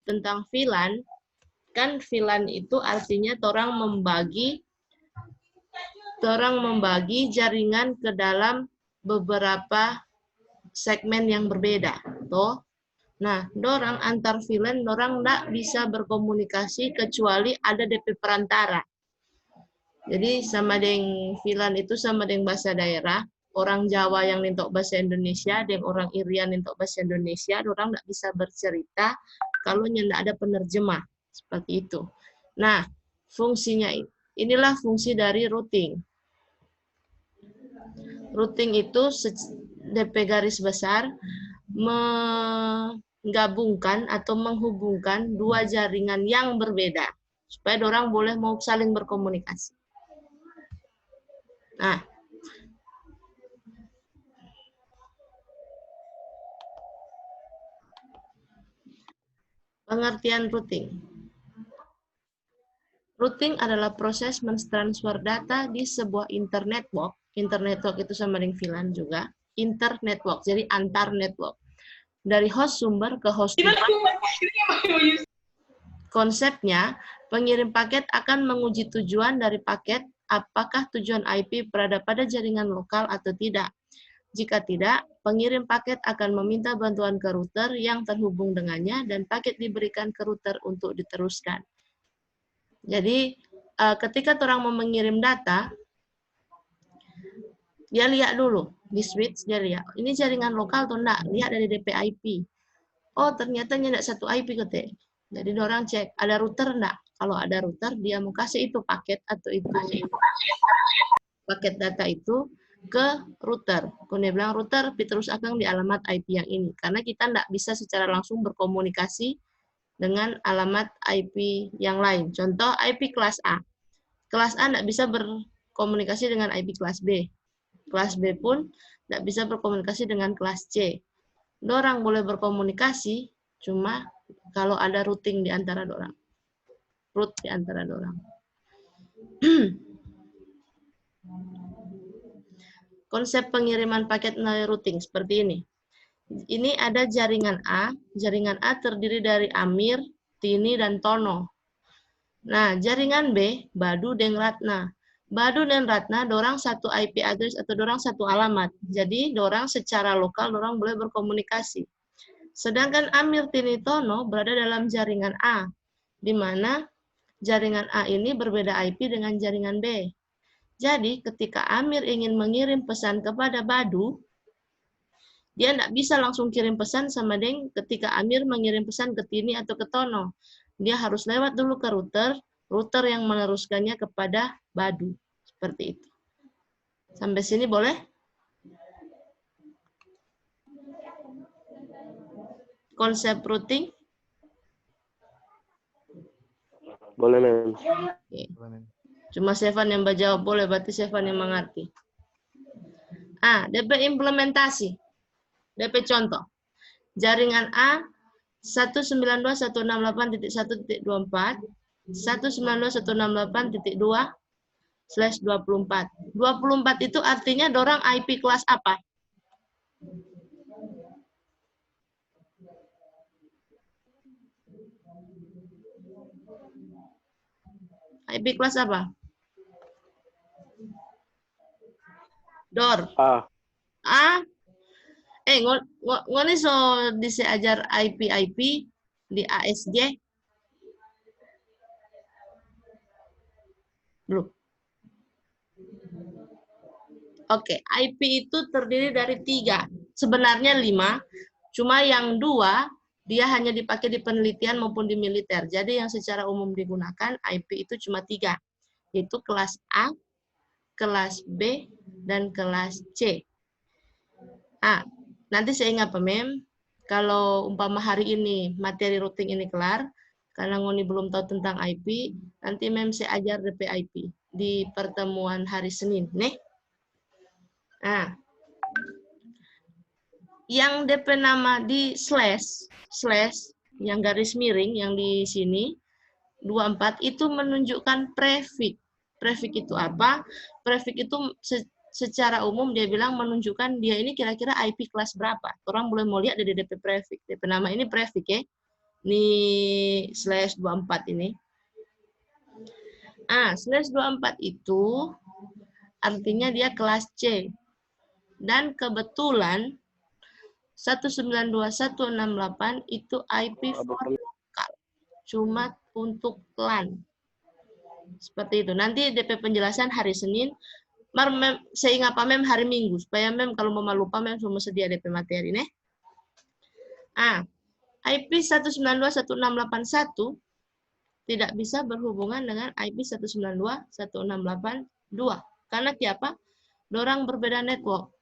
tentang VLAN, kan VLAN itu artinya orang membagi jaringan ke dalam beberapa segmen yang berbeda, toh. Nah, dorang antar VLAN dorang nggak bisa berkomunikasi kecuali ada DP perantara. Jadi sama dengan VLAN itu sama dengan bahasa daerah. Orang Jawa yang nintok bahasa Indonesia dan orang Irian nintok bahasa Indonesia, orang nggak bisa bercerita kalau nggak ada penerjemah seperti itu. Nah, fungsinya inilah fungsi dari routing. Routing itu DP garis besar menggabungkan atau menghubungkan dua jaringan yang berbeda supaya orang boleh mau saling berkomunikasi. Nah, pengertian routing. Routing adalah proses mentransfer data di sebuah internetwork. Internetwork itu sama dengan VLAN juga. Internetwork, jadi antar network. Dari host sumber ke host sumber. Konsepnya, pengirim paket akan menguji tujuan dari paket, apakah tujuan IP berada pada jaringan lokal atau tidak. Jika tidak, pengirim paket akan meminta bantuan ke router yang terhubung dengannya dan paket diberikan ke router untuk diteruskan. Jadi, ketika orang mau mengirim data, dia lihat dulu di switch, dia lihat ini jaringan lokal atau enggak, lihat dari DP IP. Oh, ternyata tidak satu IP kete. Jadi orang cek ada router enggak. Kalau ada router, dia mau kasih itu paket atau itu paket data itu ke router. Kalau dia bilang router, terus akan di alamat IP yang ini. Karena kita enggak bisa secara langsung berkomunikasi dengan alamat IP yang lain. Contoh IP kelas A. Kelas A enggak bisa berkomunikasi dengan IP kelas B. Kelas B pun enggak bisa berkomunikasi dengan kelas C. Dorang boleh berkomunikasi cuma kalau ada routing di antara dorang. Root di antara dorang. Konsep pengiriman paket melalui routing seperti ini. Ini ada jaringan A. Jaringan A terdiri dari Amir, Tini, dan Tono. Nah, jaringan B, Badu dan Ratna. Badu dan Ratna, dorang satu IP address atau dorang satu alamat. Jadi, dorang secara lokal, dorang boleh berkomunikasi. Sedangkan Amir, Tini, Tono berada dalam jaringan A, di mana jaringan A ini berbeda IP dengan jaringan B. Jadi, ketika Amir ingin mengirim pesan kepada Badu, dia tidak bisa langsung kirim pesan sama dengan ketika Amir mengirim pesan ke Tini atau ke Tono. Dia harus lewat dulu ke router yang meneruskannya kepada Badu. Seperti itu. Sampai sini boleh? Konsep routing? Boleh, Mem. Oke. Cuma Stefan yang menjawab boleh, berarti Stefan yang mengerti. DP implementasi. DP contoh. Jaringan A 192.168.1.24, 192.168.2/24. 24 itu artinya dorang IP kelas apa? IP kelas apa? Dor. A. Ngoni so diseajar IP di ASJ? Belum. Oke, IP itu terdiri dari 3. Sebenarnya 5, cuma yang 2 dia hanya dipakai di penelitian maupun di militer. Jadi yang secara umum digunakan IP itu cuma 3, yaitu kelas A, kelas B, dan kelas C. Nanti saya ingat Mem, kalau umpama hari ini materi routing ini kelar, karena Ngoni belum tahu tentang IP, nanti Mem saya ajar DP IP di pertemuan hari Senin, nih. Yang DP nama di slash yang garis miring yang di sini 24 itu menunjukkan prefix. Prefix itu apa? Prefix itu secara umum dia bilang menunjukkan dia ini kira-kira IP kelas berapa. Orang boleh mau lihat dari DP prefix. DP nama ini prefix ya. Ini /24 ini. /24 itu artinya dia kelas C. Dan kebetulan 192.168 itu IP for lokal. Cuma untuk LAN. Seperti itu. Nanti DP penjelasan hari Senin. Saya ingat Pak Mem hari Minggu. Supaya Mem kalau mau lupa Mem semua sedia DP materi. Nih. IP 192.168.1 tidak bisa berhubungan dengan IP 192.168.2. Karena apa? Dorang berbeda network.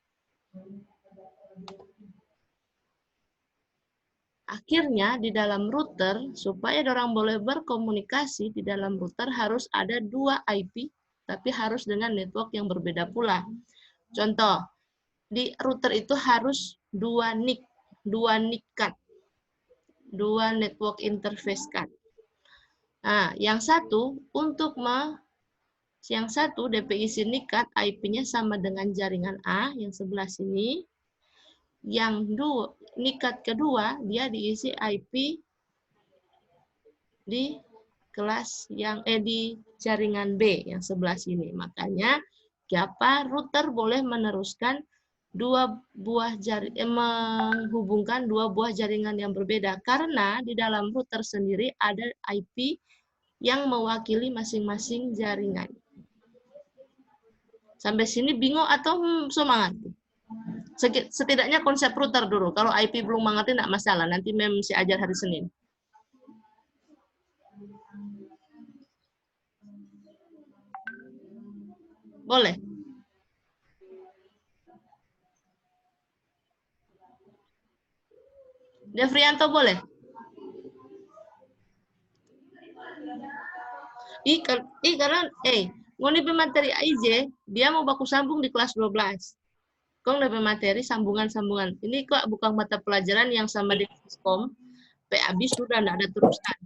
Akhirnya di dalam router, supaya dorang boleh berkomunikasi, di dalam router harus ada 2 IP, tapi harus dengan network yang berbeda pula. Contoh, di router itu harus 2 NIC, 2 NIC card, 2 network interface card. Nah, yang satu DPI NIC card IP-nya sama dengan jaringan A yang sebelah sini. Yang NIC card kedua dia diisi IP di kelas yang di jaringan B yang sebelah sini. Makanya router boleh meneruskan menghubungkan 2 buah jaringan yang berbeda karena di dalam router sendiri ada IP yang mewakili masing-masing jaringan. Sampai sini bingung atau semangat? Setidaknya konsep router dulu. Kalau IP belum mengerti tidak masalah. Nanti Mem si ajar hari Senin. Boleh? Devrianto boleh? Karena ngoni pemateri AIJ, dia mau baku sambung di kelas 12. Kong dapat materi sambungan-sambungan. Ini kok bukan mata pelajaran yang sama di Fiskom, PAB sudah tidak ada terusan.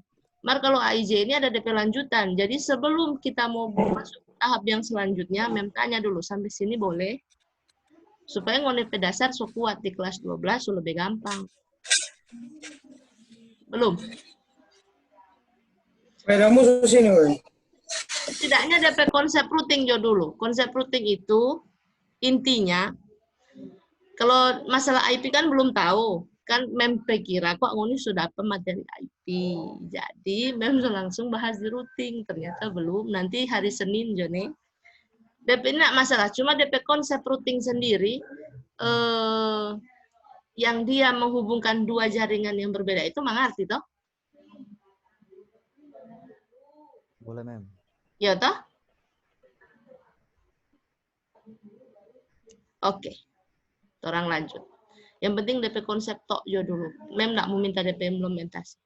Mar kalau AIJ ini ada DP lanjutan. Jadi sebelum kita mau masuk tahap yang selanjutnya, Mem tanya dulu sampai sini boleh. Supaya ngoni dasar so kuat di kelas 12 so lebih gampang. Belum? Sepedamu sini, Wen. Setidaknya DP konsep routing jo dulu. Konsep routing itu intinya kalau masalah IP kan belum tahu. Kan Mem kira kok ngoni sudah apa materi IP. Jadi Mem langsung bahas di routing. Ternyata belum. Nanti hari Senin Jone. DP ini masalah. Cuma DP konsep routing sendiri yang dia menghubungkan 2 jaringan yang berbeda itu mengerti toh? Boleh, Mem. Ya toh? Oke. Orang lanjut. Yang penting DP konsep tok jo dulu. Mem nggak mau minta DP implementasi.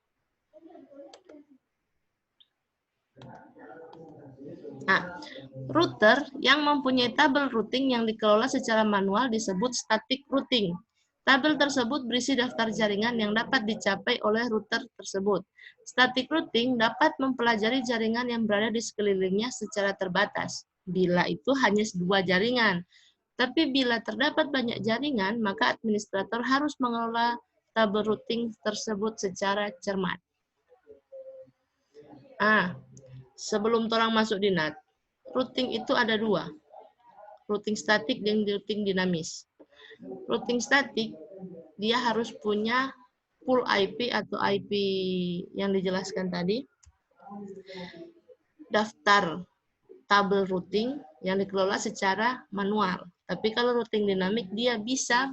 Router yang mempunyai tabel routing yang dikelola secara manual disebut static routing. Tabel tersebut berisi daftar jaringan yang dapat dicapai oleh router tersebut. Static routing dapat mempelajari jaringan yang berada di sekelilingnya secara terbatas. Bila itu hanya 2 jaringan. Tapi bila terdapat banyak jaringan, maka administrator harus mengelola tabel routing tersebut secara cermat. Sebelum orang masuk di NAT, routing itu ada 2. Routing statik dan routing dinamis. Routing statik, dia harus punya pool IP atau IP yang dijelaskan tadi. Daftar tabel routing yang dikelola secara manual. Tapi kalau routing dinamik, dia bisa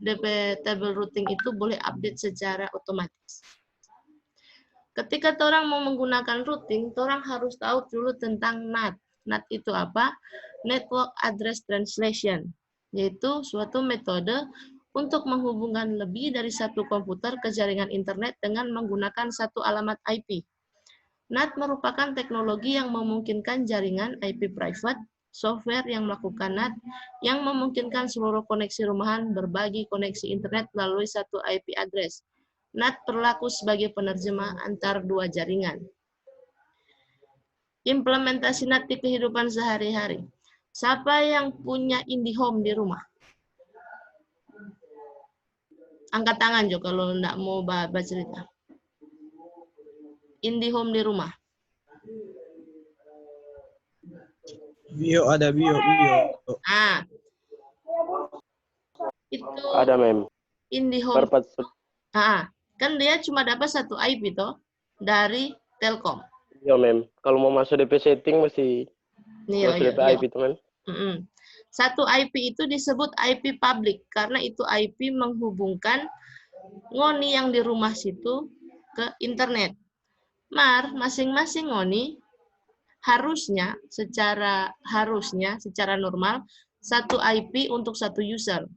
DP tabel routing itu boleh update secara otomatis. Ketika orang mau menggunakan routing, orang harus tahu dulu tentang NAT. NAT itu apa? Network Address Translation, yaitu suatu metode untuk menghubungkan lebih dari satu komputer ke jaringan internet dengan menggunakan satu alamat IP. NAT merupakan teknologi yang memungkinkan jaringan IP private, software yang melakukan NAT, yang memungkinkan seluruh koneksi rumahan berbagi koneksi internet melalui satu IP address. NAT berlaku sebagai penerjemah antar 2 jaringan. Implementasi NAT di kehidupan sehari-hari. Siapa yang punya IndiHome di rumah? Angkat tangan Jo kalau enggak mau cerita. IndiHome di rumah? Bio ada bio. Ah, itu Ada, Mem. IndiHome. Perpat Kan dia cuma dapat satu IP toh dari Telkom. Iya, Mem. Kalau mau masuk DP setting mesti Iya, masuk iya, DP iya. IP, teman. Satu IP itu disebut IP public karena itu IP menghubungkan ngoni yang di rumah situ ke internet. Masing-masing ngoni harusnya secara normal satu IP untuk satu user.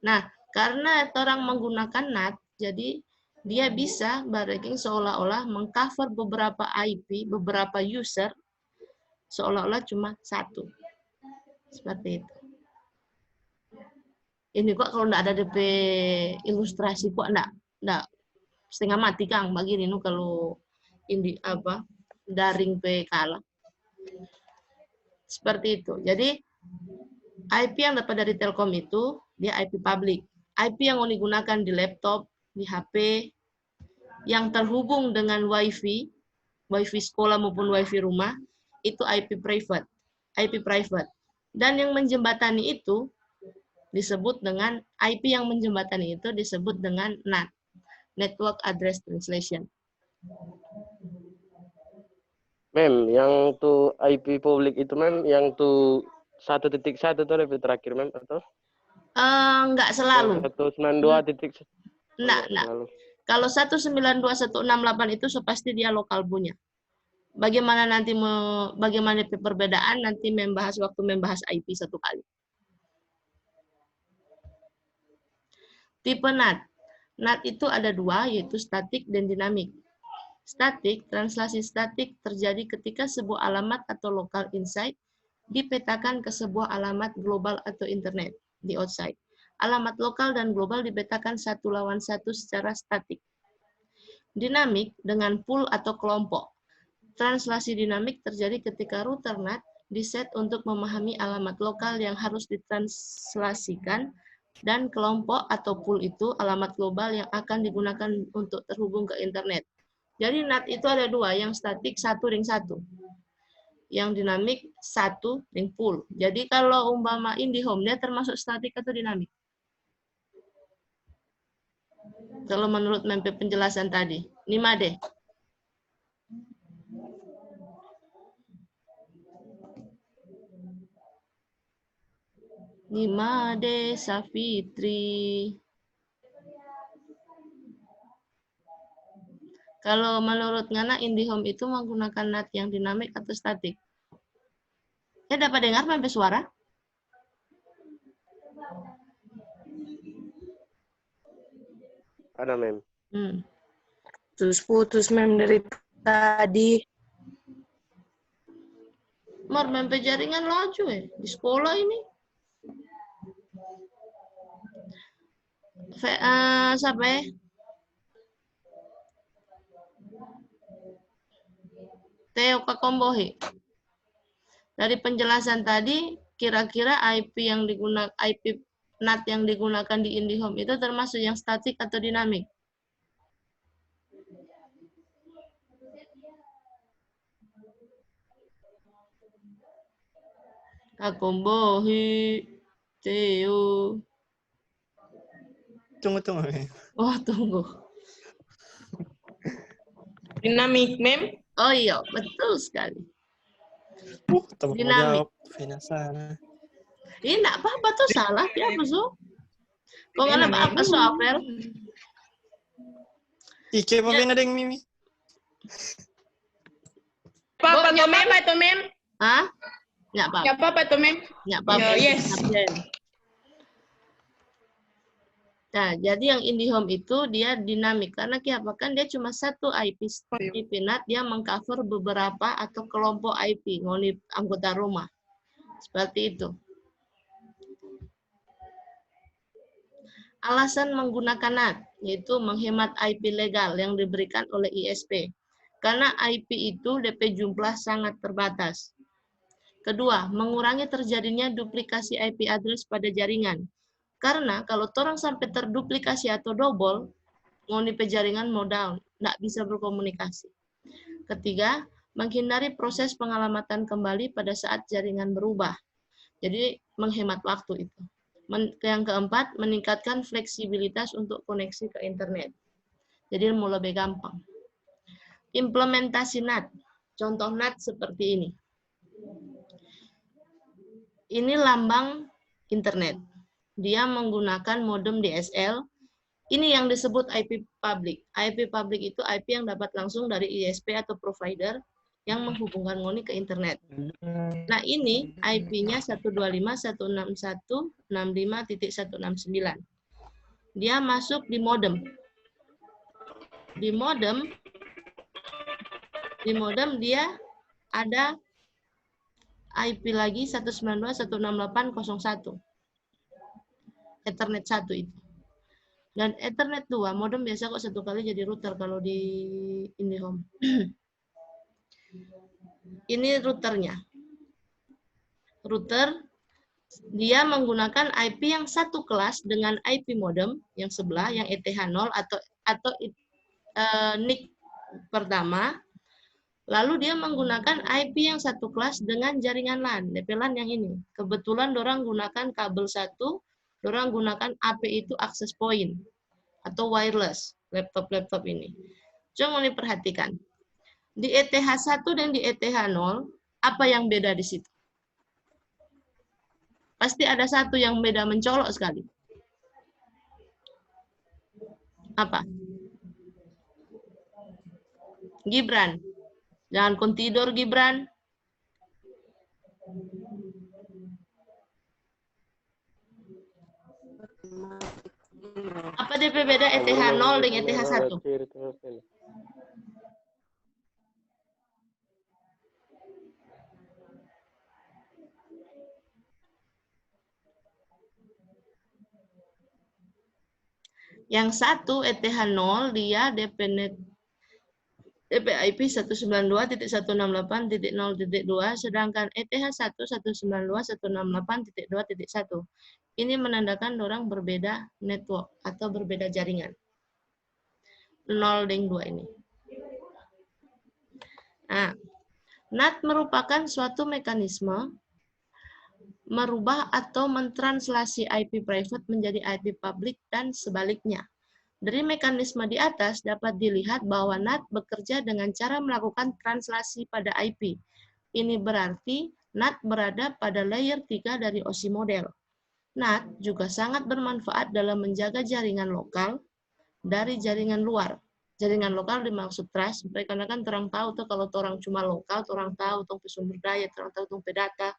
Nah, karena orang menggunakan NAT, jadi dia bisa barangkali seolah-olah mengcover beberapa IP, beberapa user, seolah-olah cuma satu. Seperti itu. Ini kok kalau enggak ada DP ilustrasi kok enggak setengah mati Kang begini nu kalau ini daring pe kalah. Seperti itu. Jadi IP yang dapat dari Telkom itu dia IP public. IP yang digunakan di laptop, di HP yang terhubung dengan WiFi sekolah maupun WiFi rumah itu IP private. Dan yang menjembatani itu disebut dengan IP yang menjembatani itu disebut dengan NAT, Network Address Translation. Mem, yang tuh IP publik itu, Mem, yang tuh 1.1 tuh lebih terakhir, Mem, atau? Enggak selalu. 192.1. Enggak. Kalau 192.168 itu pasti dia lokal punya. Bagaimana perbedaan nanti waktu membahas IP satu kali. Tipe NAT. NAT itu ada dua, yaitu statik dan dinamik. Statik, translasi statik terjadi ketika sebuah alamat atau local inside dipetakan ke sebuah alamat global atau internet di outside. Alamat lokal dan global dipetakan satu lawan satu secara statik. Dinamik dengan pool atau kelompok. Translasi dinamik terjadi ketika router NAT diset untuk memahami alamat lokal yang harus ditranslasikan dan kelompok atau pool itu alamat global yang akan digunakan untuk terhubung ke internet. Jadi NAT itu ada dua, yang statik 1 ring 1. Yang dinamik 1 ring pool. Jadi kalau umpama IndiHome dia termasuk statik atau dinamik? Kalau menurut Mempe penjelasan tadi. Nima deh. Nimade Safitri. Kalau menurut Ngana IndiHome itu menggunakan NAT yang dinamik atau statik? Ya dapat dengar sampai suara? Ada, Mem. Terus putus, Mem, dari tadi. Mempe jaringan laju di sekolah ini. Siapa ya? Teo Kakombohi. Dari penjelasan tadi, kira-kira IP NAT yang digunakan di IndiHome itu termasuk yang statik atau dinamik? Kakombohi, Teo. Tunggu. Oh, tunggu. Dinamik, Mem. Oh iya, betul sekali. Teman mau Dinamik. jawab. Finasana. Ini enggak apa-apa tuh salah. Ya, apa so? Kok nggak apa so, Apel? Ike apa bina deng Mimi? Apa tuh, Mem? Apa tuh, Mem? Hah? Enggak apa-apa. Apa tuh, Mem? Enggak apa-apa. Yes. Nah, jadi yang IndiHome itu dia dinamik karena apa kan dia cuma satu IP NAT, dia mengcover beberapa atau kelompok IP ngoni anggota rumah. Seperti itu. Alasan menggunakan NAT yaitu menghemat IP legal yang diberikan oleh ISP. Karena IP itu DP jumlah sangat terbatas. Kedua, mengurangi terjadinya duplikasi IP address pada jaringan. Karena kalau orang sampai terduplikasi atau double, ngoni pejaringan mau down, nggak bisa berkomunikasi. Ketiga, menghindari proses pengalamatan kembali pada saat jaringan berubah. Jadi menghemat waktu itu. Yang keempat, meningkatkan fleksibilitas untuk koneksi ke internet. Jadi mau lebih gampang. Implementasi NAT. Contoh NAT seperti ini. Ini lambang internet. Dia menggunakan modem DSL. Ini yang disebut IP public. IP public itu IP yang dapat langsung dari ISP atau provider yang menghubungkan ngoni ke internet. Nah, ini IP-nya 125.161.65.169. Dia masuk di modem. Di modem dia ada IP lagi 192.168.01. Ethernet 1 itu. Dan Ethernet 2, modem biasa kok satu kali jadi router kalau di IndiHome. Ini routernya. Router, dia menggunakan IP yang satu kelas dengan IP modem yang sebelah, yang ETH0 atau NIC pertama. Lalu dia menggunakan IP yang satu kelas dengan jaringan LAN, DP LAN yang ini. Kebetulan dorang gunakan kabel satu, dorang gunakan AP itu access point atau wireless laptop-laptop ini. Coba diperhatikan. Di ETH1 dan di ETH0, apa yang beda di situ? Pasti ada satu yang beda mencolok sekali. Apa? Gibran. Jangan kon tidur, Gibran. Apa DP beda ETH0 dengan ETH1? Yang satu ETH0 dia DP IP 192.168.0.2, sedangkan ETH1 192.168.2.1. Ini menandakan orang berbeda network atau berbeda jaringan. 0 dan 2 ini. Nah, NAT merupakan suatu mekanisme merubah atau mentranslasi IP private menjadi IP public dan sebaliknya. Dari mekanisme di atas dapat dilihat bahwa NAT bekerja dengan cara melakukan translasi pada IP. Ini berarti NAT berada pada layer 3 dari OSI model. NAT juga sangat bermanfaat dalam menjaga jaringan lokal dari jaringan luar. Jaringan lokal dimaksud trust, karena kan orang tahu tuh kalau orang cuma lokal, orang tahu tentang sumber daya, orang tahu tentang data.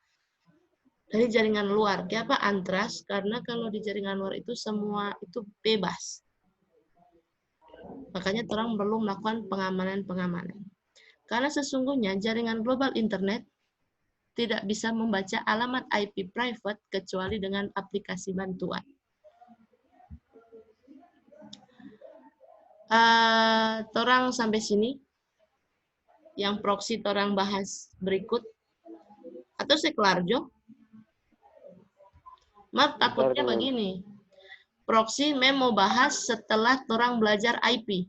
Dari jaringan luar, kenapa untrust? Karena kalau di jaringan luar itu semua itu bebas. Makanya orang perlu melakukan pengamanan. Karena sesungguhnya jaringan global internet tidak bisa membaca alamat IP private kecuali dengan aplikasi bantuan. Torang sampai sini. Yang proxy torang bahas berikut. Atau sekelar Jo? Mat takutnya begini. Proxy mau bahas setelah torang belajar IP.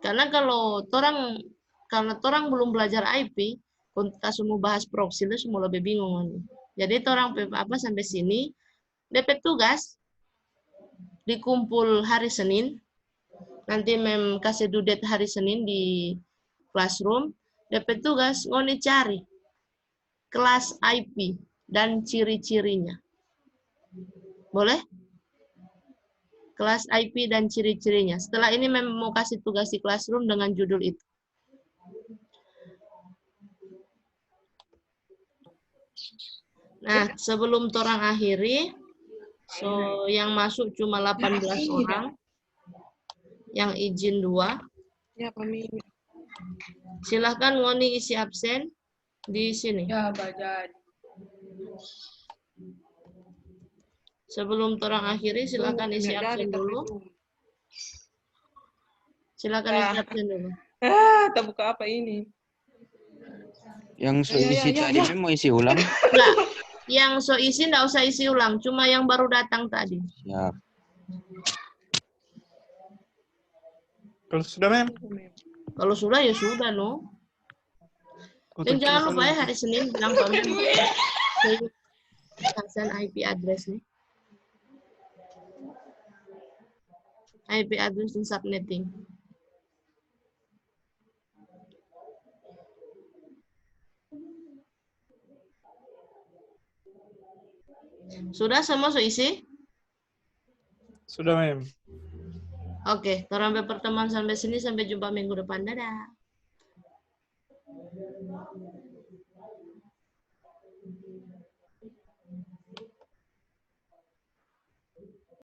Karena kalau torang belum belajar IP, kita semua bahas proxy itu semua lebih bingung. Jadi torang sampai sini, DP tugas dikumpul hari Senin. Nanti mem kasih dudet hari Senin di classroom. DP tugas ngoni cari kelas IP dan ciri-cirinya. Boleh? Kelas IP dan ciri-cirinya. Setelah ini mem mau kasih tugas di classroom dengan judul itu. Nah, sebelum torang akhiri, yang masuk cuma 18 orang. Yang izin 2. Ya, Mami. Silahkan ngoni isi absen di sini. Ya, baca. Sebelum torang akhiri, silakan isi absen dulu. Silakan isi absen dulu. Terbuka apa ini? Yang isi tadi mau isi ulang? Enggak. Yang so isi enggak usah isi ulang, cuma yang baru datang tadi. Siap. Kalau sudah, Mem. Kalau sudah ya sudah, no. Dan jangan lupa ya hari Senin bilang Pak Mem. Saya IP address nih. IP address dan subnetting. Sudah semua isi? Sudah, Mem. Oke, sampai pertemuan sampai sini. Sampai jumpa minggu depan. Dadah.